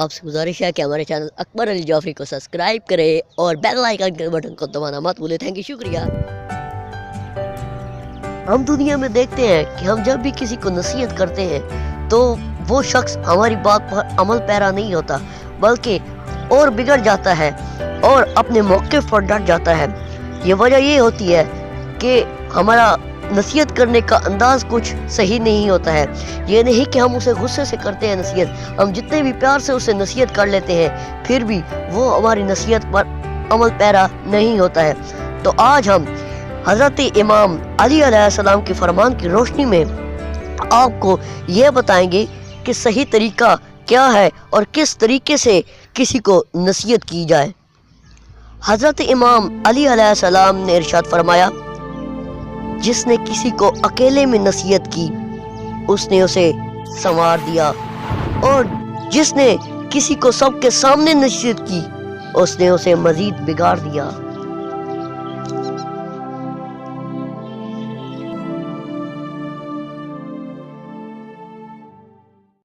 آپ سے گزارش ہے کہ ہمارے چینل اکبر علی جعفری کو سبسکرائب کرے اور بیل آئیکن کے بٹن کو دبانا مت بھولے۔ تھینک یو، شکریہ۔ ہم دنیا میں دیکھتے ہیں کہ ہم جب بھی کسی کو نصیحت کرتے ہیں تو وہ شخص ہماری بات پر عمل پیرا نہیں ہوتا، بلکہ اور بگڑ جاتا ہے اور اپنے موقف پر ڈٹ جاتا ہے۔ یہ وجہ یہ ہوتی ہے کہ ہمارا نصیحت کرنے کا انداز کچھ صحیح نہیں ہوتا ہے۔ یہ نہیں کہ ہم اسے غصے سے کرتے ہیں نصیحت، ہم جتنے بھی پیار سے اسے نصیحت کر لیتے ہیں پھر بھی وہ ہماری نصیحت پر عمل پیرا نہیں ہوتا ہے۔ تو آج ہم حضرت امام علی علیہ السلام کے فرمان کی روشنی میں آپ کو یہ بتائیں گے کہ صحیح طریقہ کیا ہے اور کس طریقے سے کسی کو نصیحت کی جائے۔ حضرت امام علی علیہ السلام نے ارشاد فرمایا، جس نے کسی کو اکیلے میں نصیحت کی اس نے اسے سنوار دیا، اور جس نے کسی کو سب کے سامنے نصیحت کی اس نے اسے مزید بگاڑ دیا۔